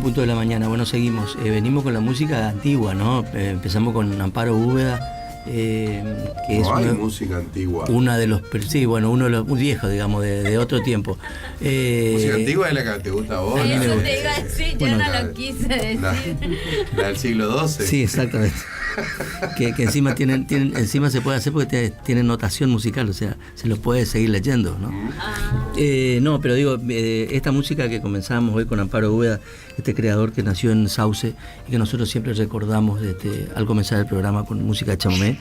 punto de la mañana. Bueno, seguimos. Venimos con la música antigua, ¿no? Empezamos con Amparo Úbeda, que es música antigua. Uno de los muy viejos, digamos, de otro tiempo. Música antigua es la que te gusta a vos. Eso te iba a decir, yo no lo quise decir. La del siglo XII. Sí, exactamente. que encima encima se puede hacer porque tienen notación musical, o sea, se lo puede seguir leyendo, ¿no? No, pero digo, esta música que comenzamos hoy con Amparo Úbeda, este creador que nació en Sauce y que nosotros siempre recordamos al comenzar el programa con música de chamamé.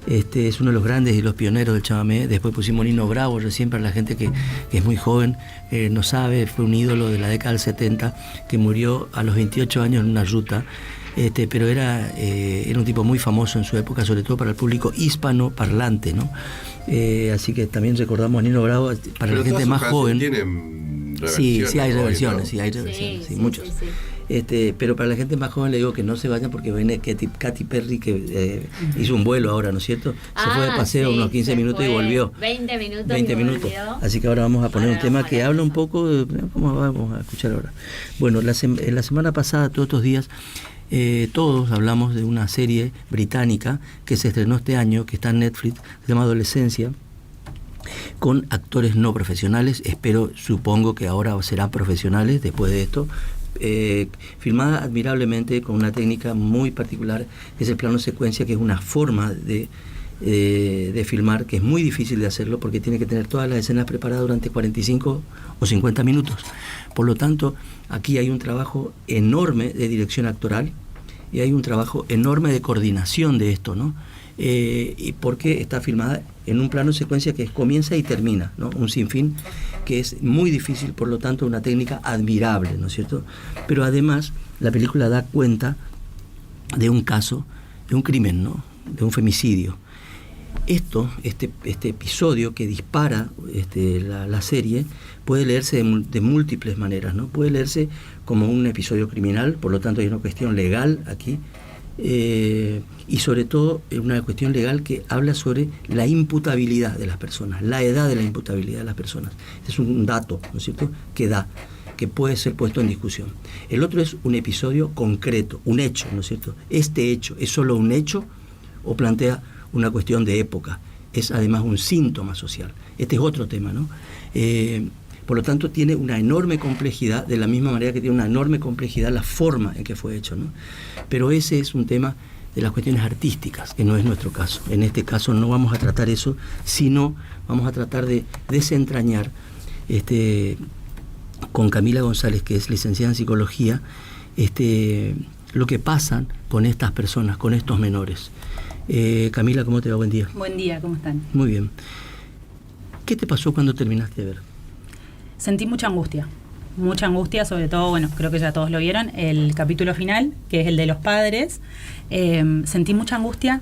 Es uno de los grandes y los pioneros del chamamé. Después pusimos Nino Bravo, recién para la gente que es muy joven, no sabe, fue un ídolo de la década del 70 que murió a los 28 años en una ruta. Pero era un tipo muy famoso en su época, sobre todo para el público hispano parlante, ¿no? Así que también recordamos a Nino Bravo para la gente más joven. Tienen sí, hay reversiones, sí, muchos. Sí. Pero para la gente más joven le digo que no se vayan porque viene Katy Perry, que hizo un vuelo ahora, ¿no es cierto? Se fue de paseo unos 15 minutos y volvió. 20 minutos. Así que ahora vamos a poner un tema que habla un poco de cómo vamos a escuchar ahora. Bueno, la semana pasada, todos estos días, todos hablamos de una serie británica que se estrenó este año, que está en Netflix, se llama Adolescencia, con actores no profesionales. Supongo que ahora serán profesionales después de esto. Filmada admirablemente con una técnica muy particular, que es el plano secuencia, que es una forma de filmar que es muy difícil de hacerlo porque tiene que tener todas las escenas preparadas durante 45 o 50 minutos. Por lo tanto, aquí hay un trabajo enorme de dirección actoral y hay un trabajo enorme de coordinación de esto, ¿no? Y porque está filmada en un plano secuencia que comienza y termina, ¿no? Un sinfín que es muy difícil, por lo tanto una técnica admirable, ¿no es cierto? Pero además la película da cuenta de un caso, de un crimen, ¿no? De un femicidio. Este episodio que dispara la serie puede leerse de múltiples maneras, ¿no? Puede leerse como un episodio criminal, por lo tanto hay una cuestión legal aquí, y sobre todo una cuestión legal que habla sobre la imputabilidad de las personas, la edad de la imputabilidad de las personas. Es un dato, ¿no es cierto?, que puede ser puesto en discusión. El otro es un episodio concreto, un hecho, ¿no es cierto? ¿Este hecho es solo un hecho o plantea una cuestión de época? Es además un síntoma social. Este es otro tema, ¿no? Por lo tanto, tiene una enorme complejidad, de la misma manera que tiene una enorme complejidad la forma en que fue hecho, ¿no? Pero ese es un tema de las cuestiones artísticas, que no es nuestro caso. En este caso no vamos a tratar eso, sino vamos a tratar de desentrañar con Camila González, que es licenciada en psicología, lo que pasan con estas personas, con estos menores. Camila, ¿cómo te va? Buen día. Buen día, ¿cómo están? Muy bien. ¿Qué te pasó cuando terminaste de ver? Sentí mucha angustia, sobre todo, bueno, creo que ya todos lo vieron, el capítulo final, que es el de los padres. Sentí mucha angustia,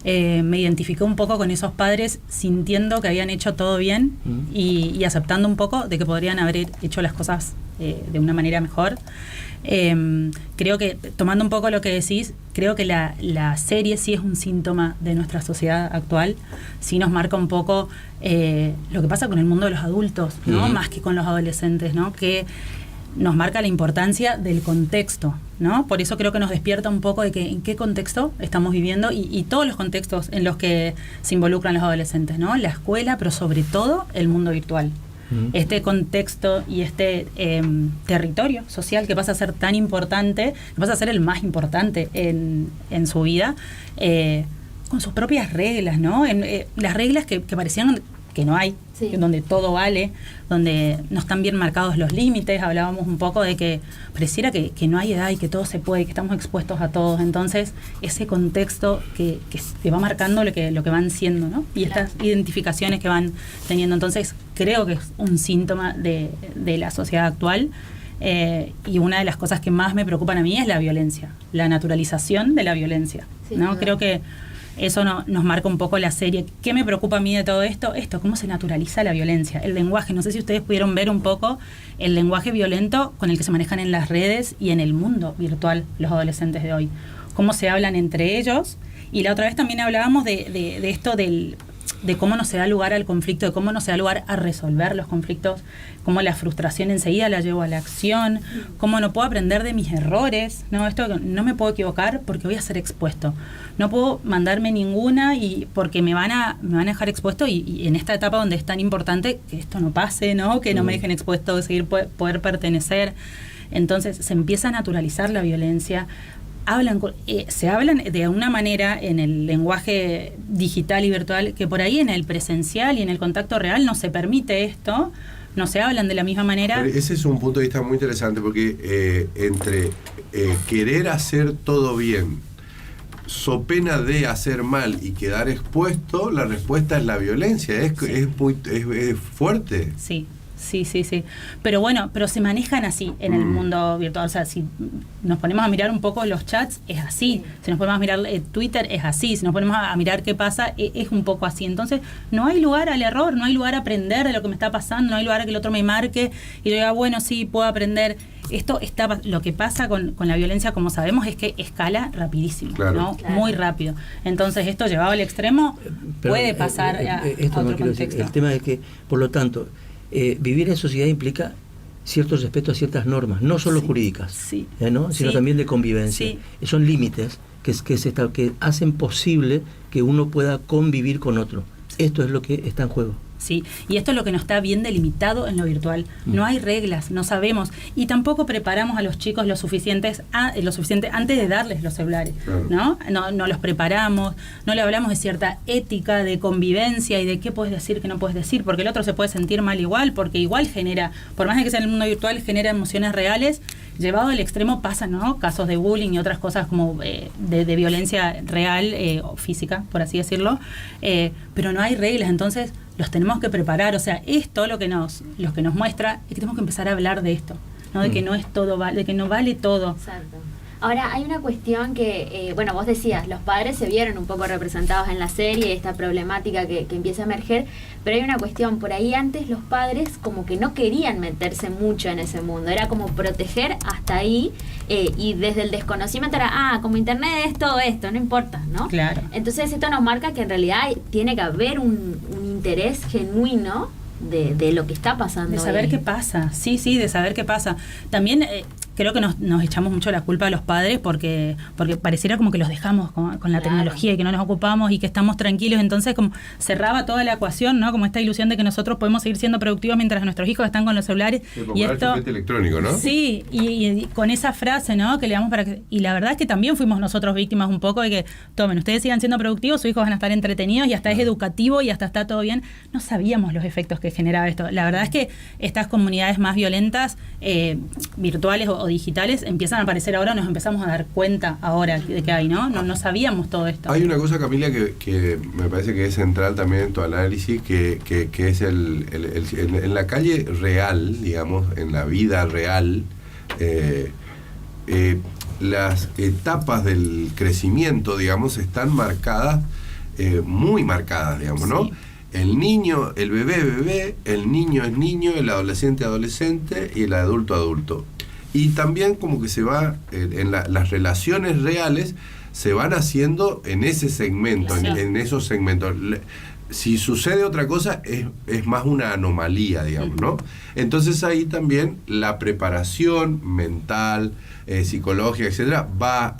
me identifiqué un poco con esos padres sintiendo que habían hecho todo bien y aceptando un poco de que podrían haber hecho las cosas de una manera mejor. Creo que, tomando un poco lo que decís, creo que la serie sí es un síntoma de nuestra sociedad actual, sí nos marca un poco lo que pasa con el mundo de los adultos, ¿no? Más que con los adolescentes, ¿no? Que nos marca la importancia del contexto, ¿no? Por eso creo que nos despierta un poco de que en qué contexto estamos viviendo y todos los contextos en los que se involucran los adolescentes, ¿no? La escuela, pero sobre todo el mundo virtual. Este contexto y este territorio social que pasa a ser tan importante, que pasa a ser el más importante en su vida, con sus propias reglas, ¿no? Las reglas que parecían que no hay, sí, donde todo vale, donde no están bien marcados los límites. Hablábamos un poco de que pareciera que no hay edad y que todo se puede, que estamos expuestos a todos. Entonces, ese contexto que va marcando lo que van siendo, ¿no? Y estas identificaciones que van teniendo. Entonces, creo que es un síntoma de la sociedad actual. Y una de las cosas que más me preocupan a mí es la violencia, la naturalización de la violencia, sí, ¿no? Creo que eso nos marca un poco la serie. ¿Qué me preocupa a mí de todo esto? Cómo se naturaliza la violencia, el lenguaje. No sé si ustedes pudieron ver un poco el lenguaje violento con el que se manejan en las redes y en el mundo virtual los adolescentes de hoy. Cómo se hablan entre ellos. Y la otra vez también hablábamos de esto del de cómo no se da lugar al conflicto, de cómo no se da lugar a resolver los conflictos, cómo la frustración enseguida la llevo a la acción, cómo no puedo aprender de mis errores, ¿no? Esto no me puedo equivocar porque voy a ser expuesto. No puedo mandarme ninguna y porque me van a dejar expuesto y en esta etapa donde es tan importante que esto no pase, ¿no? Que no me dejen expuesto, seguir poder pertenecer. Entonces se empieza a naturalizar la violencia. Se hablan de una manera en el lenguaje digital y virtual que por ahí en el presencial y en el contacto real no se permite esto, no se hablan de la misma manera. Pero ese es un punto de vista muy interesante porque entre querer hacer todo bien, so pena de hacer mal y quedar expuesto, la respuesta es la violencia, es fuerte. Sí. Pero bueno, se manejan así en el mundo virtual. O sea, si nos ponemos a mirar un poco los chats, es así. Si nos ponemos a mirar Twitter, es así. Si nos ponemos a mirar qué pasa, es un poco así. Entonces, no hay lugar al error, no hay lugar a aprender de lo que me está pasando, no hay lugar a que el otro me marque y yo diga, bueno, sí, puedo aprender. Lo que pasa con la violencia, como sabemos, es que escala rapidísimo, claro. ¿no? Claro. Muy rápido. Entonces, esto llevado al extremo puede pasar a otro contexto. El tema es que, por lo tanto, vivir en sociedad implica cierto respeto a ciertas normas, no solo jurídicas, ¿no? Sino también de convivencia. Sí. Son límites que hacen posible que uno pueda convivir con otro. Esto es lo que está en juego. Sí, y esto es lo que no está bien delimitado en lo virtual. No hay reglas, no sabemos. Y tampoco preparamos a los chicos lo suficiente antes de darles los celulares, ¿no? No los preparamos, no le hablamos de cierta ética, de convivencia y de qué puedes decir, qué no puedes decir, porque el otro se puede sentir mal igual, porque igual genera, por más de que sea en el mundo virtual, genera emociones reales. Llevado al extremo pasan, ¿no? Casos de bullying y otras cosas como de violencia real o física, por así decirlo, pero no hay reglas, entonces los tenemos que preparar. O sea, esto lo que nos muestra es que tenemos que empezar a hablar de esto, ¿no? De que no es todo, de que no vale todo. Exacto. Ahora, hay una cuestión que, vos decías, los padres se vieron un poco representados en la serie, esta problemática que empieza a emerger, pero hay una cuestión, por ahí antes los padres como que no querían meterse mucho en ese mundo, era como proteger hasta ahí, y desde el desconocimiento era, como internet es todo esto, no importa, ¿no? Claro. Entonces esto nos marca que en realidad tiene que haber un interés genuino de lo que está pasando. De saber qué pasa, sí, de saber qué pasa. También creo que nos echamos mucho la culpa a los padres porque pareciera como que los dejamos con la tecnología y que no nos ocupamos y que estamos tranquilos, entonces como cerraba toda la ecuación, ¿no? Como esta ilusión de que nosotros podemos seguir siendo productivos mientras nuestros hijos están con los celulares. Y esto electrónico, ¿no? Sí, y con esa frase, ¿no? Que le damos y la verdad es que también fuimos nosotros víctimas un poco de que, tomen, ustedes sigan siendo productivos, sus hijos van a estar entretenidos y hasta es educativo y hasta está todo bien. No sabíamos los efectos que generaba esto. La verdad es que estas comunidades más violentas, virtuales o digitales, empiezan a aparecer ahora, nos empezamos a dar cuenta ahora de que hay, ¿no? No sabíamos todo esto. Hay una cosa, Camila, que me parece que es central también en tu análisis, que es en la calle real, digamos, en la vida real, las etapas del crecimiento, digamos, están marcadas, muy marcadas, digamos, ¿no? El niño, el bebé, el niño es niño, el adolescente y el adulto. Y también como que se va, las relaciones reales se van haciendo en ese segmento, en esos segmentos. Si sucede otra cosa, es más una anomalía, digamos, ¿no? Entonces ahí también la preparación mental, psicológica, etcétera, va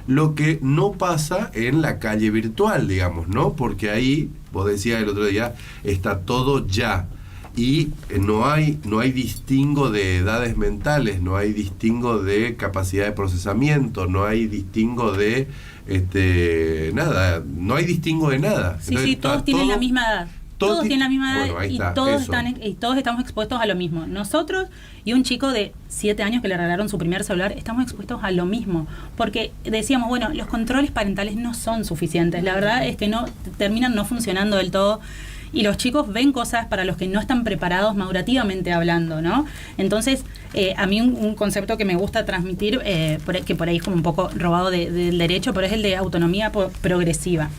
lo que no pasa en la calle virtual, digamos, ¿no? Porque ahí, vos decías el otro día, está todo ya. Y no hay distingo de edades mentales, no hay distingo de capacidad de procesamiento, no hay distingo de nada, no hay distingo de nada. Sí, entonces, todos tienen la misma edad. Todos tienen la misma edad y todos estamos expuestos a lo mismo. Nosotros y un chico de 7 años que le regalaron su primer celular, estamos expuestos a lo mismo. Porque decíamos, bueno, los controles parentales no son suficientes. La verdad es que terminan no funcionando del todo. Y los chicos ven cosas para los que no están preparados madurativamente hablando, ¿no? Entonces, a mí un concepto que me gusta transmitir, que por ahí es como un poco robado del derecho, pero es el de autonomía progresiva.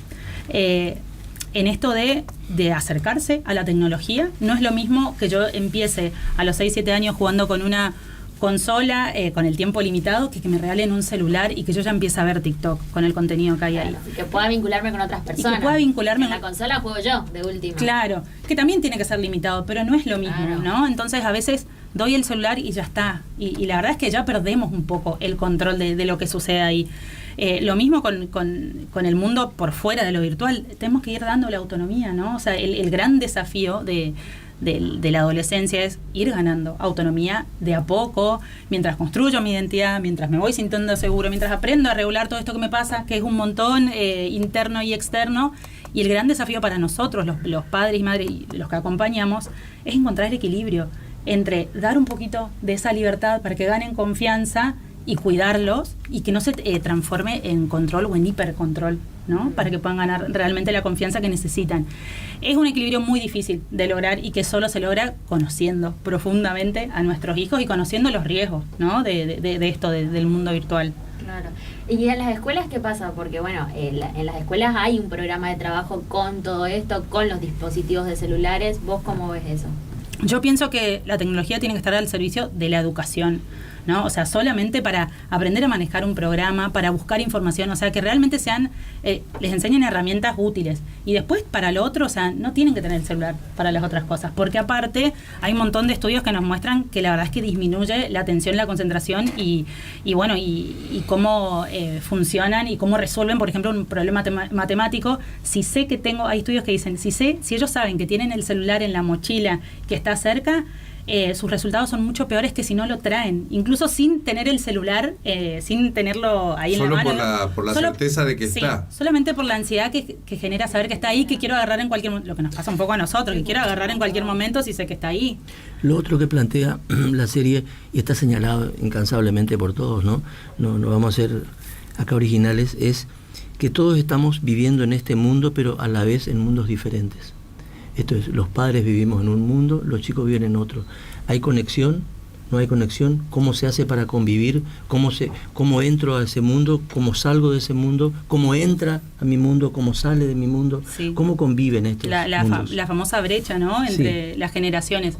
En esto de acercarse a la tecnología, no es lo mismo que yo empiece a los 6, 7 años jugando con una consola con el tiempo limitado que me regalen un celular y que yo ya empiece a ver TikTok con el contenido que hay ahí. Claro, y que pueda vincularme con otras personas. Y que pueda vincularme en la consola juego yo, de última. Claro, que también tiene que ser limitado, pero no es lo mismo, Claro. ¿no? Entonces a veces doy el celular y ya está. Y la verdad es que ya perdemos un poco el control de lo que sucede ahí. Lo mismo con el mundo por fuera de lo virtual. Tenemos que ir dando la autonomía, ¿no? O sea, el gran desafío de la adolescencia es ir ganando autonomía de a poco, mientras construyo mi identidad, mientras me voy sintiendo seguro, mientras aprendo a regular todo esto que me pasa, que es un montón interno y externo. Y el gran desafío para nosotros, los padres y madres, y los que acompañamos, es encontrar el equilibrio entre dar un poquito de esa libertad para que ganen confianza y cuidarlos y que no se transforme en control o en hipercontrol, ¿no? Para que puedan ganar realmente la confianza que necesitan. Es un equilibrio muy difícil de lograr y que solo se logra conociendo profundamente a nuestros hijos y conociendo los riesgos, ¿no? de esto, del mundo virtual. Claro. ¿Y en las escuelas qué pasa? Porque bueno, en las escuelas hay un programa de trabajo con todo esto, con los dispositivos de celulares. ¿Vos cómo ves eso? Yo pienso que la tecnología tiene que estar al servicio de la educación, ¿no? O sea, solamente para aprender a manejar un programa, para buscar información, o sea, que realmente les enseñen herramientas útiles. Y después, para lo otro, o sea, no tienen que tener el celular para las otras cosas, porque aparte hay un montón de estudios que nos muestran que la verdad es que disminuye la atención, la concentración y cómo funcionan y cómo resuelven, por ejemplo, un problema matemático. Hay estudios que dicen, si ellos saben que tienen el celular en la mochila que está cerca, sus resultados son mucho peores que si no lo traen, incluso sin tener el celular, sin tenerlo ahí solo en la mano. Por la certeza de que está. Solamente por la ansiedad que genera saber que está ahí, que quiero agarrar en cualquier momento, lo que nos pasa un poco a nosotros, que quiero agarrar en cualquier momento si sé que está ahí. Lo otro que plantea la serie, y está señalado incansablemente por todos, ¿no? No vamos a ser acá originales, es que todos estamos viviendo en este mundo, pero a la vez en mundos diferentes. Esto es, los padres vivimos en un mundo, los chicos viven en otro. ¿Hay conexión? ¿No hay conexión? ¿Cómo se hace para convivir? ¿Cómo entro a ese mundo? ¿Cómo salgo de ese mundo? ¿Cómo entra a mi mundo? ¿Cómo sale de mi mundo? Sí. ¿Cómo conviven estos mundos? La famosa brecha, ¿no? Entre las generaciones.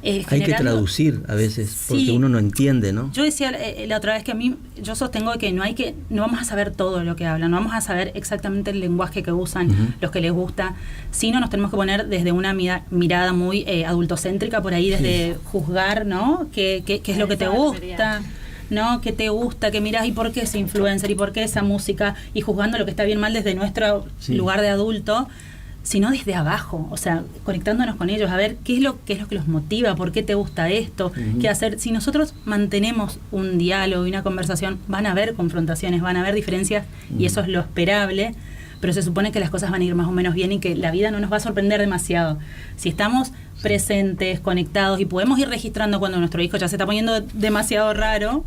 Hay que traducir a veces, porque sí, uno no entiende, ¿no? Yo decía la otra vez que yo sostengo que no vamos a saber todo lo que hablan, no vamos a saber exactamente el lenguaje que usan, los que les gusta, sino nos tenemos que poner desde una mirada muy adultocéntrica por ahí, desde juzgar, ¿no? ¿Qué es lo que te gusta? ¿No? ¿Qué te gusta? ¿Qué mirás? ¿Y por qué ese influencer? ¿Y por qué esa música? Y juzgando lo que está bien mal desde nuestro lugar de adulto, sino desde abajo, o sea, conectándonos con ellos, a ver qué es lo que los motiva, por qué te gusta esto, qué hacer. Si nosotros mantenemos un diálogo y una conversación, van a haber confrontaciones, van a haber diferencias, y eso es lo esperable, pero se supone que las cosas van a ir más o menos bien y que la vida no nos va a sorprender demasiado. Si estamos presentes, conectados, y podemos ir registrando cuando nuestro hijo ya se está poniendo demasiado raro,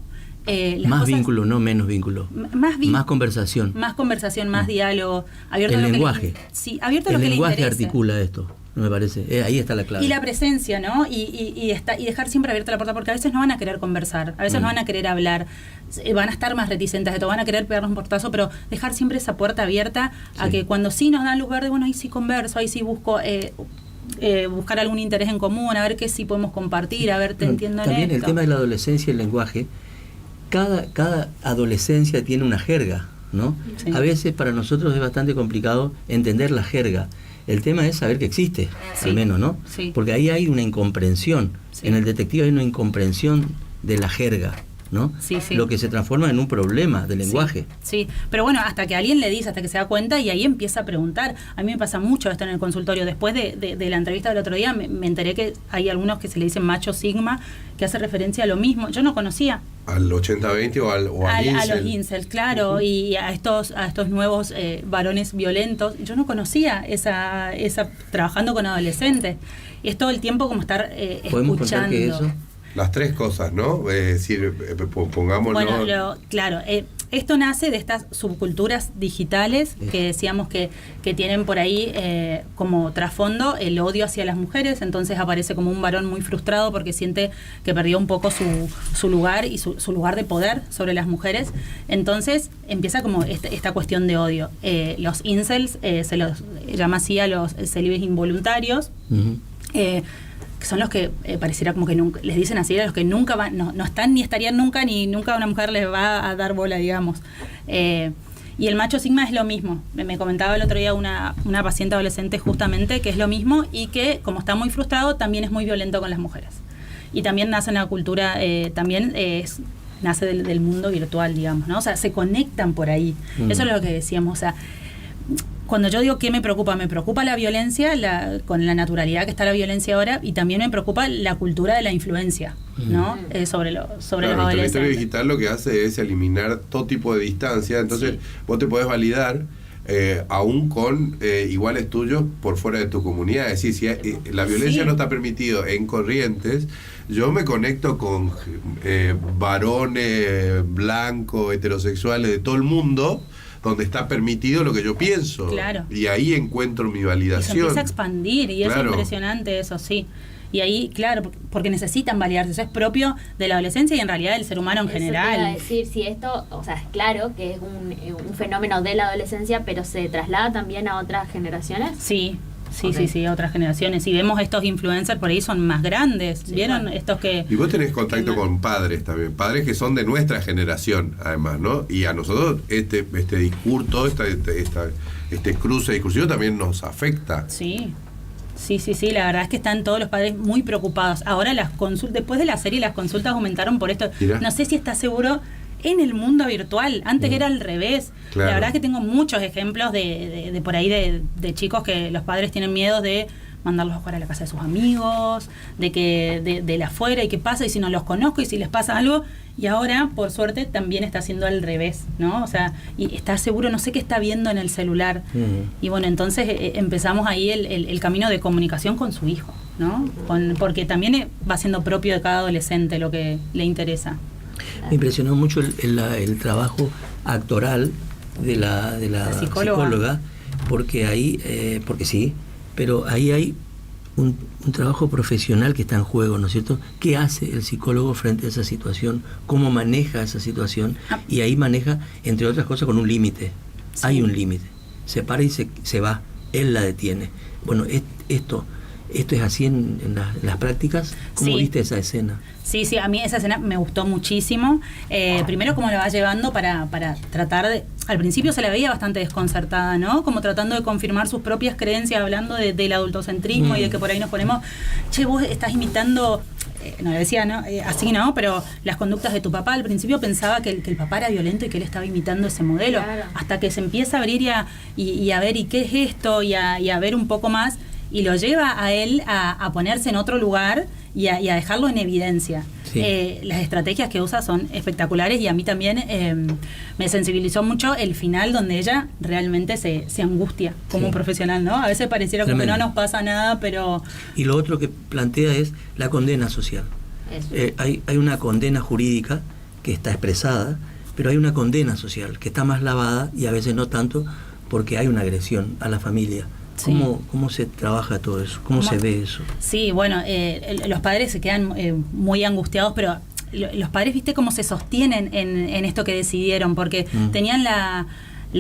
más vínculo, no menos vínculo. Más conversación. Más conversación, más diálogo. Abierto el a lo lenguaje. Abierto a lo que le interesa. El lenguaje articula esto, me parece. Ahí está la clave. Y la presencia, ¿no? Y dejar siempre abierta la puerta, porque a veces no van a querer conversar, a veces no van a querer hablar, van a estar más reticentes de todo, van a querer pegarnos un portazo, pero dejar siempre esa puerta abierta a que cuando sí nos dan luz verde, bueno, ahí sí converso, ahí sí busco... buscar algún interés en común, a ver qué sí podemos compartir, a ver, te entiendo en esto. También el tema de la adolescencia y el lenguaje. Cada adolescencia tiene una jerga, ¿no? Sí. A veces para nosotros es bastante complicado entender la jerga. El tema es saber que existe, al menos, ¿no? Sí. Porque ahí hay una incomprensión. Sí. En el detective hay una incomprensión de la jerga, ¿no? Sí. Lo que se transforma en un problema de lenguaje. Sí, pero bueno, hasta que alguien le dice, hasta que se da cuenta, y ahí empieza a preguntar. A mí me pasa mucho esto en el consultorio. Después de la entrevista del otro día me enteré que hay algunos que se le dicen macho sigma, que hace referencia a lo mismo. Yo no conocía. Al 80-20 o al incel. A los incels, claro, y a estos nuevos varones violentos. Yo no conocía esa trabajando con adolescentes. Y es todo el tiempo como estar escuchando. ¿Podemos contar qué es eso? Las tres cosas, ¿no? Es decir, pongámoslo... Bueno, claro, esto nace de estas subculturas digitales que decíamos que tienen por ahí como trasfondo el odio hacia las mujeres. Entonces aparece como un varón muy frustrado porque siente que perdió un poco su lugar y su lugar de poder sobre las mujeres. Entonces empieza como esta cuestión de odio. Los incels se los llama así a los célibes involuntarios. que son los que pareciera como que nunca, les dicen así, a los que nunca van, no están ni estarían nunca, ni nunca una mujer les va a dar bola, digamos. Y el macho sigma es lo mismo. Me comentaba el otro día una paciente adolescente justamente que es lo mismo y que, como está muy frustrado, también es muy violento con las mujeres. Y también nace en la cultura, nace del mundo virtual, digamos, ¿no? O sea, se conectan por ahí. Eso es lo que decíamos, o sea, cuando yo digo ¿qué me preocupa? Me preocupa la violencia, con la naturalidad que está la violencia ahora, y también me preocupa la cultura de la influencia, ¿no? Sobre los adolescentes. El territorio digital lo que hace es eliminar todo tipo de distancia, entonces vos te podés validar aún con iguales tuyos por fuera de tu comunidad. Es decir, si la violencia no está permitido en Corrientes, yo me conecto con varones blancos, heterosexuales de todo el mundo, donde está permitido lo que yo pienso. Claro. Y ahí encuentro mi validación. Y se empieza a expandir, y es impresionante eso, sí. Y ahí, claro, porque necesitan validarse. Eso es propio de la adolescencia y en realidad del ser humano en general. Te iba a decir, si esto, o sea, es claro que es un fenómeno de la adolescencia, pero ¿se traslada también a otras generaciones? Sí, a otras generaciones. Y vemos estos influencers por ahí son más grandes. Sí, ¿Vieron? Claro. Estos que... Y vos tenés contacto con padres también, padres que son de nuestra generación, además, ¿no? Y a nosotros este discurso, este cruce discursivo también nos afecta. Sí, la verdad es que están todos los padres muy preocupados. Ahora después de la serie las consultas aumentaron por esto. Mirá. No sé si estás seguro en el mundo virtual. Antes era al revés. Claro. La verdad es que tengo muchos ejemplos de por ahí de chicos que los padres tienen miedo de mandarlos a jugar a la casa de sus amigos, de la afuera y qué pasa, y si no los conozco y si les pasa algo. Y ahora, por suerte, también está haciendo al revés, ¿no? O sea, y está seguro, no sé qué está viendo en el celular. Y bueno, entonces empezamos ahí el camino de comunicación con su hijo, ¿no? Porque también va siendo propio de cada adolescente lo que le interesa. Me impresionó mucho el trabajo actoral de la psicóloga, porque ahí, porque sí, pero ahí hay un trabajo profesional que está en juego, ¿no es cierto? ¿Qué hace el psicólogo frente a esa situación? ¿Cómo maneja esa situación? Y ahí maneja, entre otras cosas, con un límite. Sí. Hay un límite. Se para y se va. Él la detiene. Bueno, esto es así en las prácticas. ¿Cómo viste esa escena? Sí, a mí esa escena me gustó muchísimo. Primero cómo la va llevando para tratar de... Al principio se la veía bastante desconcertada, ¿no? Como tratando de confirmar sus propias creencias, hablando del adultocentrismo y de que por ahí nos ponemos, che, vos estás imitando... no le decía, ¿no? Así, ¿no? Pero las conductas de tu papá. Al principio pensaba que el papá era violento y que él estaba imitando ese modelo. Claro. Hasta que se empieza a abrir y a ver, ¿y qué es esto? Y a ver un poco más. Y lo lleva a él a ponerse en otro lugar y a dejarlo en evidencia. Sí. Las estrategias que usa son espectaculares y a mí también me sensibilizó mucho el final donde ella realmente se angustia como profesional, ¿no? A veces pareciera como que no nos pasa nada, pero... Y lo otro que plantea es la condena social. Hay una condena jurídica que está expresada, pero hay una condena social que está más lavada y a veces no tanto porque hay una agresión a la familia. ¿Cómo se trabaja todo eso? ¿Cómo se ve eso? Sí, bueno, los padres se quedan muy angustiados, pero los padres, ¿viste cómo se sostienen en esto que decidieron? Porque tenían la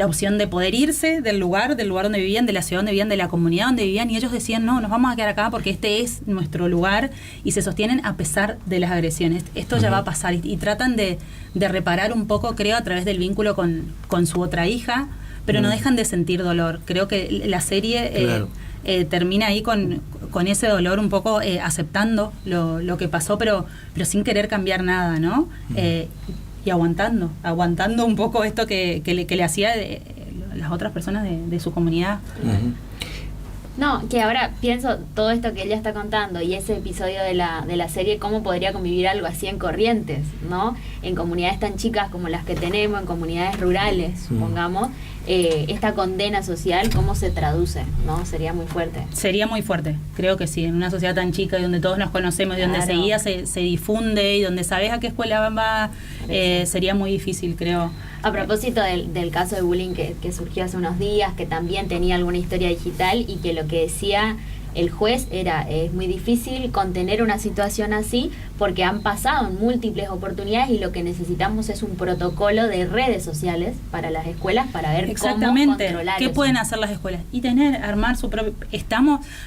opción de poder irse del lugar donde vivían, de la ciudad donde vivían, de la comunidad donde vivían, y ellos decían, no, nos vamos a quedar acá porque este es nuestro lugar, y se sostienen a pesar de las agresiones. Esto ya va a pasar, y tratan de reparar un poco, creo, a través del vínculo con su otra hija, pero no dejan de sentir dolor. Creo que la serie termina ahí con ese dolor un poco aceptando lo que pasó, pero sin querer cambiar nada, ¿no? Y aguantando un poco esto que le hacía las otras personas de su comunidad. No, que ahora pienso todo esto que ella está contando y ese episodio de la serie, cómo podría convivir algo así en Corrientes, ¿no? En comunidades tan chicas como las que tenemos, en comunidades rurales, supongamos, esta condena social, ¿cómo se traduce? ¿No? Sería muy fuerte. Sería muy fuerte, creo que sí, en una sociedad tan chica y donde todos nos conocemos y donde seguía se difunde y donde sabes a qué escuela va, sería muy difícil, creo. A propósito del caso de bullying que surgió hace unos días, que también tenía alguna historia digital y que lo que decía el juez es muy difícil contener una situación así porque han pasado en múltiples oportunidades y lo que necesitamos es un protocolo de redes sociales para las escuelas para ver cómo controlar qué eso. pueden hacer las escuelas y armar su propio...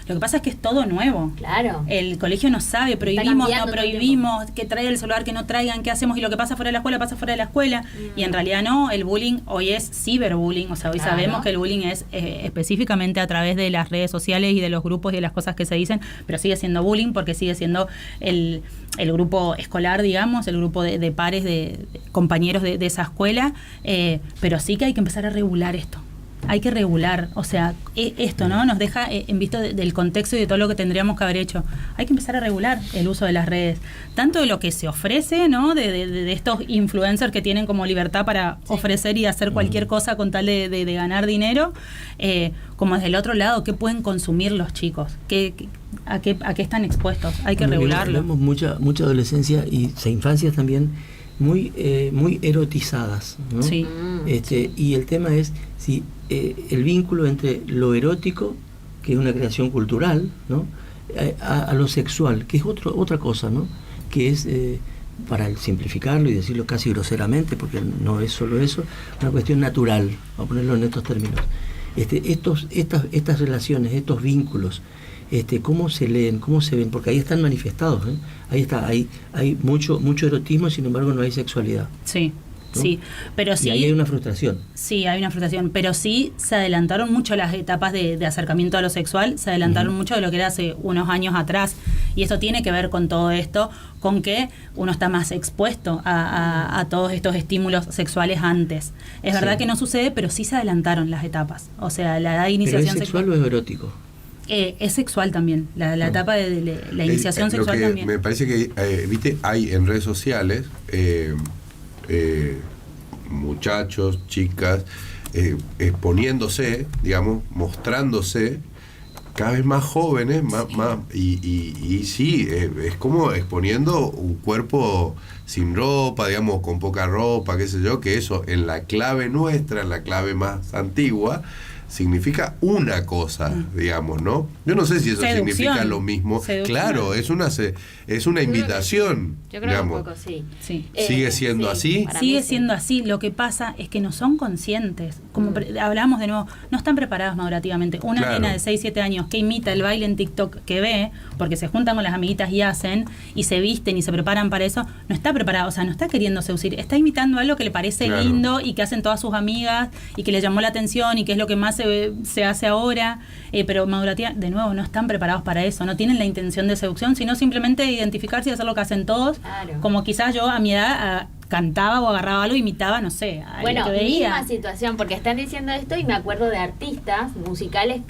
Lo que pasa es que es todo nuevo. Claro. El colegio no sabe, prohibimos, no prohibimos, que traiga el celular, que no traigan, qué hacemos, y lo que pasa fuera de la escuela pasa fuera de la escuela. Y en realidad no, el bullying hoy es ciberbullying, o sea, hoy sabemos que el bullying es específicamente a través de las redes sociales y de los grupos y de las cosas que se dicen, pero sigue siendo bullying porque sigue siendo el grupo escolar, digamos, el grupo de pares, de compañeros de esa escuela, pero sí que hay que empezar a regular esto. Hay que regular, o sea, esto, ¿no? Nos deja en visto del contexto y de todo lo que tendríamos que haber hecho. Hay que empezar a regular el uso de las redes, tanto de lo que se ofrece, ¿no? De estos influencers que tienen como libertad para ofrecer y hacer cualquier cosa con tal de ganar dinero, como desde el otro lado, ¿qué pueden consumir los chicos? ¿A qué están expuestos? Hay que regularlo. Vemos mucha adolescencia y infancias también muy erotizadas, ¿no? Sí. Y el tema es si el vínculo entre lo erótico, que es una creación cultural, ¿no? a lo sexual, que es otra cosa, ¿no? Que es, para simplificarlo y decirlo casi groseramente, porque no es solo eso, una cuestión natural, vamos a ponerlo en estos términos. Estas relaciones, estos vínculos, cómo se leen, cómo se ven, porque ahí están manifestados, ¿eh? Hay mucho erotismo, sin embargo no hay sexualidad. Sí, ¿no? Sí, pero sí. Y ahí hay una frustración. Sí, hay una frustración, pero sí se adelantaron mucho las etapas de acercamiento a lo sexual, se adelantaron mucho de lo que era hace unos años atrás, y eso tiene que ver con todo esto, con que uno está más expuesto a todos estos estímulos sexuales antes. Es verdad que no sucede, pero sí se adelantaron las etapas, o sea, la edad de iniciación ¿Pero es sexual o es erótico? Es sexual también, la etapa de la iniciación sexual también. Me parece que, viste, hay en redes sociales muchachos, chicas, exponiéndose, digamos, mostrándose cada vez más jóvenes, más y sí, es como exponiendo un cuerpo sin ropa, digamos, con poca ropa, qué sé yo, que eso en la clave nuestra, en la clave más antigua, significa una cosa, digamos, ¿no? Yo no sé si eso significa lo mismo. Seducción. Claro, es una invitación. Yo creo digamos. que un poco, sí. ¿Sigue siendo así? Sigue siendo así. Lo que pasa es que no son conscientes. Como hablamos de nuevo, no están preparadas madurativamente. Una nena de 6, 7 años que imita el baile en TikTok que ve, porque se juntan con las amiguitas y hacen, y se visten y se preparan para eso, no está preparada, o sea, no está queriendo seducir, está imitando algo que le parece lindo y que hacen todas sus amigas y que le llamó la atención y que es lo que más se hace ahora, pero madurativa, de nuevo, no están preparados para eso, no tienen la intención de seducción, sino simplemente identificarse y hacer lo que hacen todos, como quizás yo a mi edad cantaba o agarraba algo, imitaba, no sé, bueno, que veía. Misma situación, porque están diciendo esto y me acuerdo de artistas musicales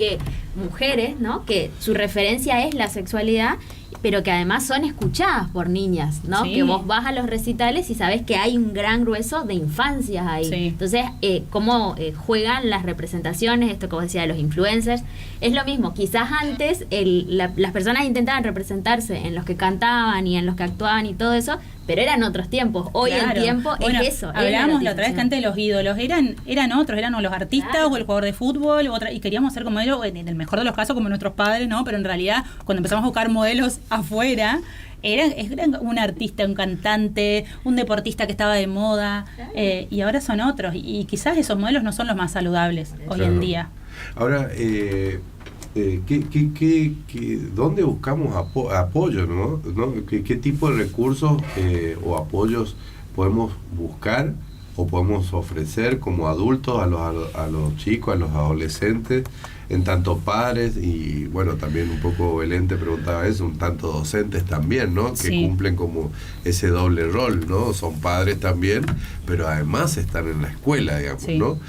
mujeres, ¿no? Que su referencia es la sexualidad, pero que además son escuchadas por niñas, ¿no? Sí. Que vos vas a los recitales y sabés que hay un gran grueso de infancias ahí. Sí. Entonces, cómo juegan las representaciones, esto que vos decías de los influencers, es lo mismo. Quizás antes las personas intentaban representarse en los que cantaban y en los que actuaban y todo eso, pero eran otros tiempos. Hoy el tiempo es eso. Hablábamos la otra vez que antes de los ídolos, eran otros, eran o los artistas o el jugador de fútbol, y queríamos ser como ellos, en el mejor de los casos como nuestros padres, ¿no? Pero en realidad, cuando empezamos a buscar modelos afuera, era un artista, un cantante, un deportista que estaba de moda, y ahora son otros, y quizás esos modelos no son los más saludables hoy en día. Ahora, ¿dónde buscamos apoyo, ¿no? ¿Qué tipo de recursos o apoyos podemos buscar o podemos ofrecer como adultos a los chicos, a los adolescentes, en tanto padres y, bueno, también un poco Belén te preguntaba eso, un tanto docentes también, ¿no? Que cumplen como ese doble rol, ¿no? Son padres también, pero además están en la escuela, digamos, ¿no?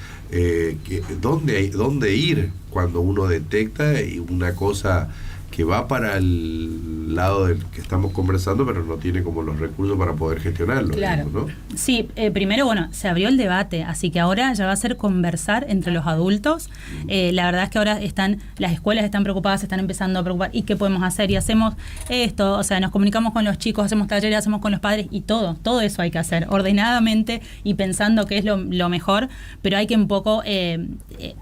¿Dónde ir cuando uno detecta una cosa que va para el lado del que estamos conversando, pero no tiene como los recursos para poder gestionarlo. Claro. Digamos, ¿no? Sí, primero, bueno, se abrió el debate, así que ahora ya va a ser conversar entre los adultos. La verdad es que ahora las escuelas están preocupadas, se están empezando a preocupar, ¿y qué podemos hacer? Y hacemos esto, o sea, nos comunicamos con los chicos, hacemos talleres, hacemos con los padres, y todo eso hay que hacer, ordenadamente y pensando que es lo mejor, pero hay que un poco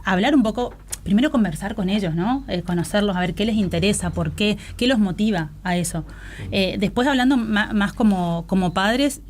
hablar un poco. Primero conversar con ellos, ¿no? Conocerlos, a ver qué les interesa, por qué los motiva a eso. Después hablando más como padres,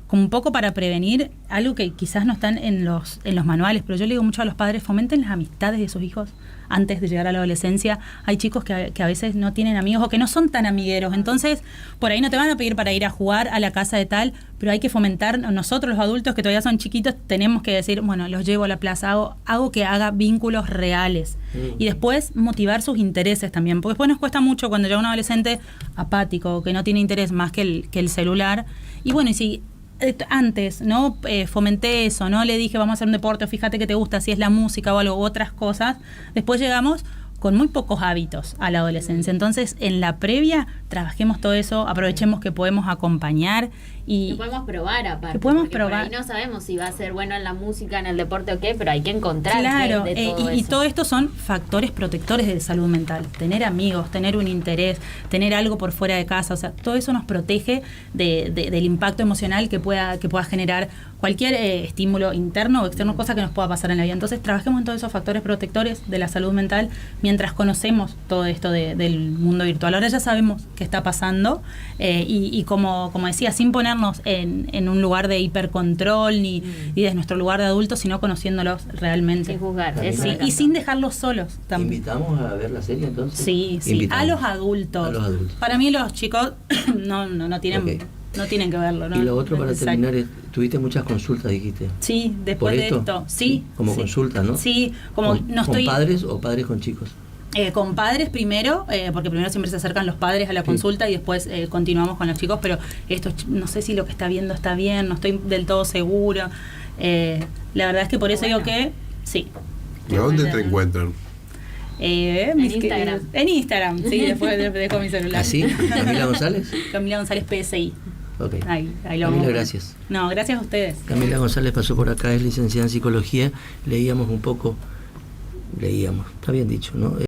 como un poco para prevenir algo que quizás no están en los manuales, pero yo le digo mucho a los padres, fomenten las amistades de sus hijos antes de llegar a la adolescencia. Hay chicos que a veces no tienen amigos o que no son tan amigueros, entonces por ahí no te van a pedir para ir a jugar a la casa de tal, pero hay que fomentar, nosotros los adultos que todavía son chiquitos, tenemos que decir, bueno, los llevo a la plaza, hago que haga vínculos reales. Y después motivar sus intereses también, porque después nos cuesta mucho cuando llega un adolescente apático, que no tiene interés más que el celular. Y bueno, y si antes, ¿no? Fomenté eso, ¿no? Le dije, vamos a hacer un deporte, fíjate que te gusta, si es la música o algo, u otras cosas. Después llegamos con muy pocos hábitos a la adolescencia. Entonces, en la previa, trabajemos todo eso, aprovechemos que podemos acompañar y... Que podemos probar aparte. Que podemos porque probar. Por ahí no sabemos si va a ser bueno en la música, en el deporte o qué, pero hay que encontrar Claro, qué es de todo y eso. todo esto son factores protectores de salud mental. Tener amigos, tener un interés, tener algo por fuera de casa, o sea, todo eso nos protege del impacto emocional que pueda generar cualquier estímulo interno o externo, cosa que nos pueda pasar en la vida. Entonces, trabajemos en todos esos factores protectores de la salud mental mientras conocemos todo esto del mundo virtual. Ahora ya sabemos qué está pasando y como decía, sin ponernos en un lugar de hipercontrol ni desde nuestro lugar de adultos, sino conociéndolos realmente. Sin juzgar. También Eso Sí, me y encanta. sin dejarlos solos también. ¿Invitamos a ver la serie entonces? Sí, Invitamos. a los adultos. A los adultos. Para mí los chicos no tienen Ok. no tienen que verlo, ¿no? Y lo otro No para es necesario. terminar, tuviste muchas consultas, dijiste. Sí, ¿Por después de esto? esto. Sí. Como sí. consulta, ¿no? Sí, como ¿Con, no con estoy... padres o padres con chicos? Con padres primero, porque primero siempre se acercan los padres a la Sí. consulta y después continuamos con los chicos, pero esto no sé si lo que está viendo está bien, no estoy del todo seguro. La verdad es que por eso digo que sí. ¿Y a dónde te encuentran? Mis Instagram. En Instagram, sí, después dejo mi celular. ¿Así? ¿Camila González? Camila González PSI. Ok. Ahí lo Camila, vamos. gracias. No, gracias a ustedes. Camila González pasó por acá, es licenciada en psicología. Leíamos un poco, está bien dicho, ¿no?